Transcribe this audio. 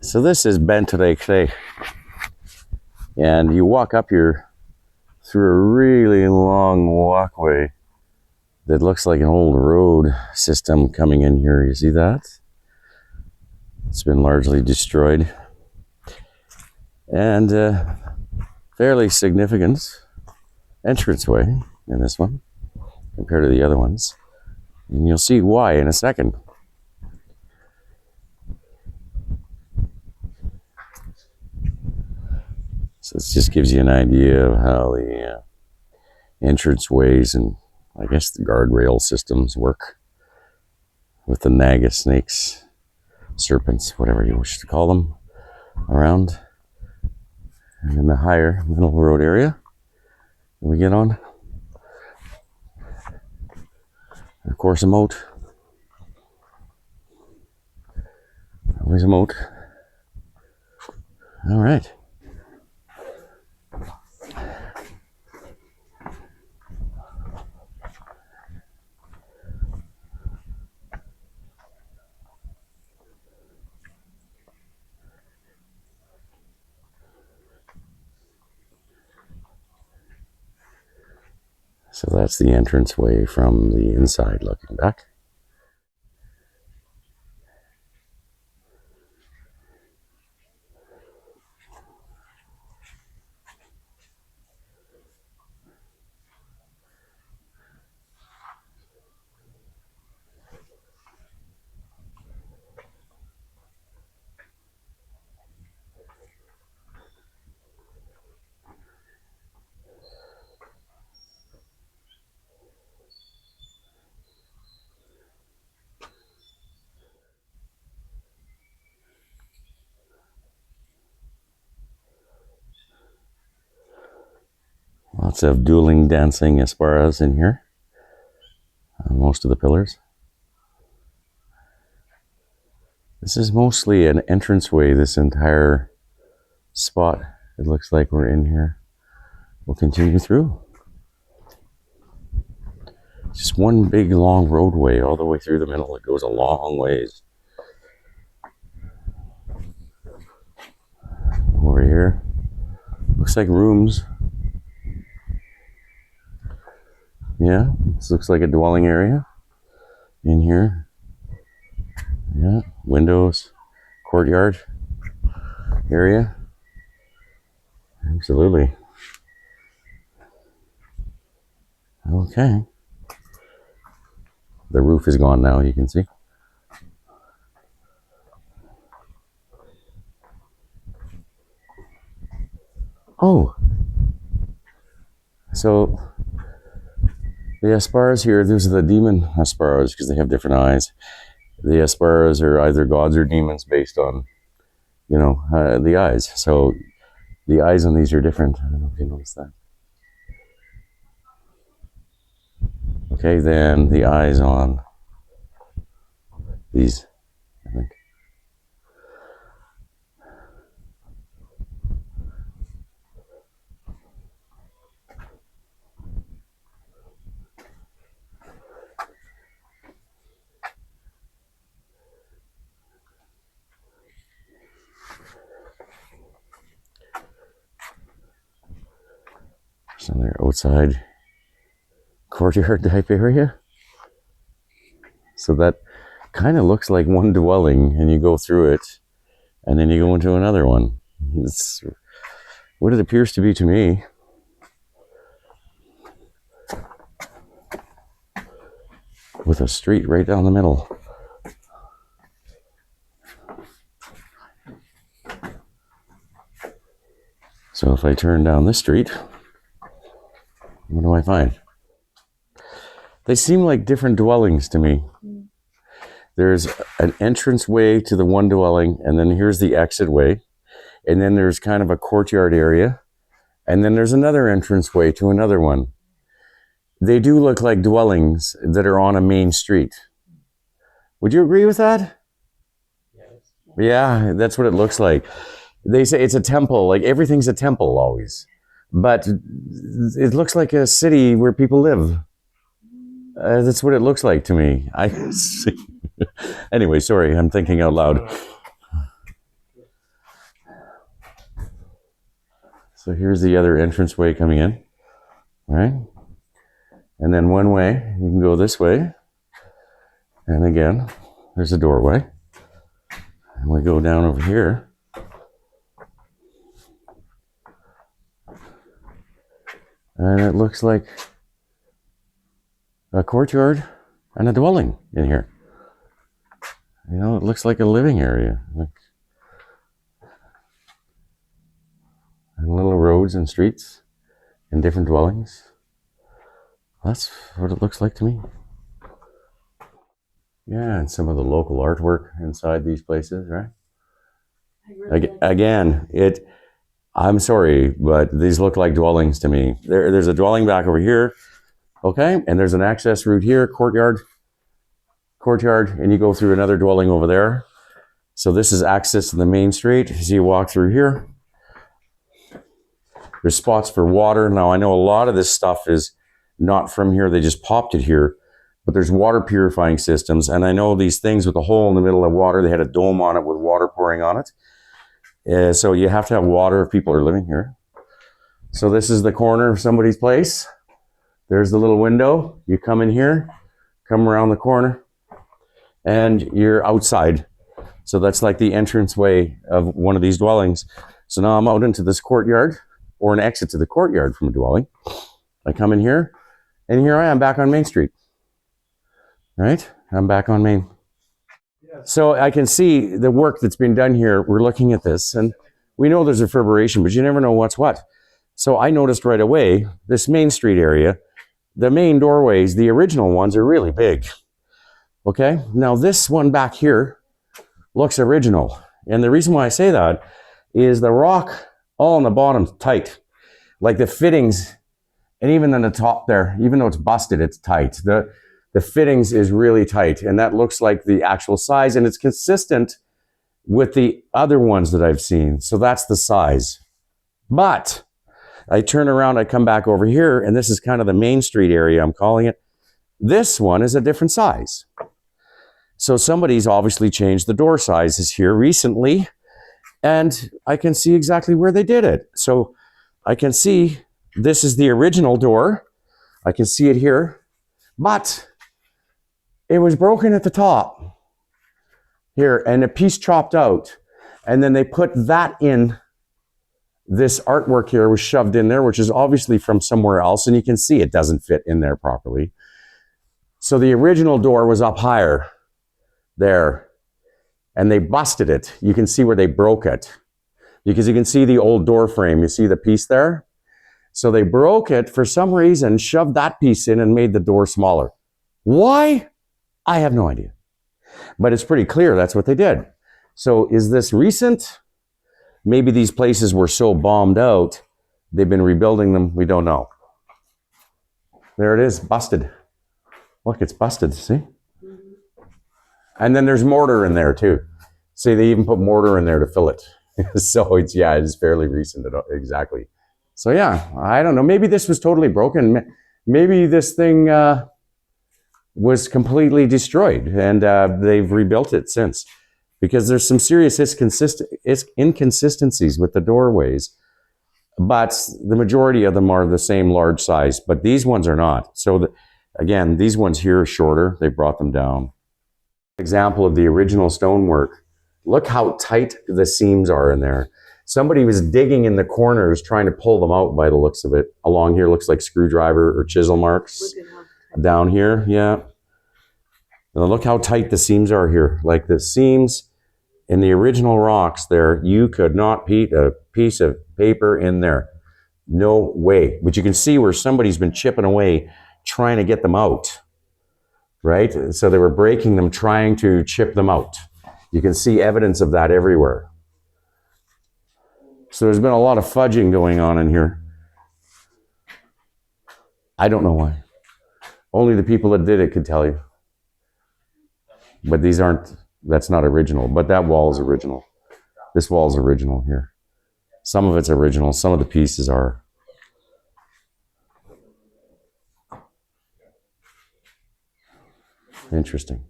So this is Banteay Kdei, and you walk up here through a really long walkway that looks like an old road system coming in here. You see that? It's been largely destroyed, and fairly significant entranceway in this one compared to the other ones, and you'll see why in a second. So this just gives you an idea of how the entranceways and I guess the guardrail systems work with the naga snakes, serpents, whatever you wish to call them, around. And in the higher middle road area we get on, of course, a moat. Always a moat. All right. So that's the entranceway from the inside looking back. Lots of dueling, dancing asparas in here on most of the pillars. This is mostly an entranceway, this entire spot. It looks like we're in here. We'll continue through. Just one big long roadway all the way through the middle. It goes a long ways. Over here, looks like rooms. Yeah, this looks like a dwelling area in here. Yeah, windows, courtyard area. Absolutely. Okay. The roof is gone now, you can see. Oh. So the asparas here, these are the demon asparas because they have different eyes. The asparas are either gods or demons based on, the eyes. So the eyes on these are different. I don't know if you noticed that. Okay, then the eyes on these, I think. So they're outside courtyard type area. So that kind of looks like one dwelling, and you go through it, and then you go into another one. It's what it appears to be to me. With a street right down the middle. So if I turn down this street, what do I find? They seem like different dwellings to me. There's an entrance way to the one dwelling, and then here's the exit way. And then there's kind of a courtyard area. And then there's another entrance way to another one. They do look like dwellings that are on a main street. Would you agree with that? Yes. Yeah, that's what it looks like. They say it's a temple, like everything's a temple always. But it looks like a city where people live. That's what it looks like to me. Anyway, sorry, I'm thinking out loud. So here's the other entranceway coming in, right? And then one way, you can go this way. And again, there's a doorway. And we go down over here. And it looks like a courtyard and a dwelling in here. You know, it looks like a living area. And little roads and streets and different dwellings. That's what it looks like to me. Yeah, and some of the local artwork inside these places, right? Again, I'm sorry, but these look like dwellings to me. There's a dwelling back over here, okay? And there's an access route here, courtyard, and you go through another dwelling over there. So this is access to the main street. As you walk through here, there's spots for water. Now, I know a lot of this stuff is not from here. They just popped it here. But there's water purifying systems. And I know these things with a hole in the middle of water, they had a dome on it with water pouring on it. So you have to have water if people are living here. So this is the corner of somebody's place. There's the little window. You come in here, come around the corner, and you're outside. So that's like the entranceway of one of these dwellings. So now I'm out into this courtyard, or an exit to the courtyard from a dwelling. I come in here, and here I am back on Main Street. Right? I'm back on Main. So I can see the work that's been done here. We're looking at this, and we know there's reverberation, but you never know what's what. So I noticed right away, this Main Street area, the main doorways, the original ones are really big. Okay? Now this one back here looks original. And the reason why I say that is the rock all on the bottom's tight. Like the fittings, and even on the top there, even though it's busted, it's tight. The fittings is really tight, and that looks like the actual size, and it's consistent with the other ones that I've seen. So that's the size. But I turn around, I come back over here, and this is kind of the Main Street area, I'm calling it. This one is a different size. So somebody's obviously changed the door sizes here recently, and I can see exactly where they did it. So I can see this is the original door. I can see it here, but it was broken at the top here, and a piece chopped out. And then they put that in. This artwork here was shoved in there, which is obviously from somewhere else, and you can see it doesn't fit in there properly. So the original door was up higher there, and they busted it. You can see where they broke it, because you can see the old door frame. You see the piece there? So they broke it for some reason, shoved that piece in, and made the door smaller. Why? I have no idea. But it's pretty clear that's what they did. So is this recent? Maybe these places were so bombed out, they've been rebuilding them. We don't know. There it is, busted. Look, it's busted, see? And then there's mortar in there too. See, they even put mortar in there to fill it. So it is fairly recent, exactly. So yeah, I don't know. Maybe this was totally broken. Maybe this thing was completely destroyed, and they've rebuilt it since, because there's some serious inconsistencies with the doorways, but the majority of them are the same large size, but these ones are not. So again, these ones here are shorter. They brought them down. Example of the original stonework. Look how tight the seams are in there. Somebody was digging in the corners trying to pull them out by the looks of it. Along here looks like screwdriver or chisel marks. Down here, yeah. Now look how tight the seams are here. Like the seams in the original rocks there, you could not put a piece of paper in there. No way. But you can see where somebody's been chipping away trying to get them out, right? So they were breaking them, trying to chip them out. You can see evidence of that everywhere. So there's been a lot of fudging going on in here. I don't know why. Only the people that did it could tell you. But that's not original. But that wall is original. This wall is original here. Some of it's original. Some of the pieces are. Interesting.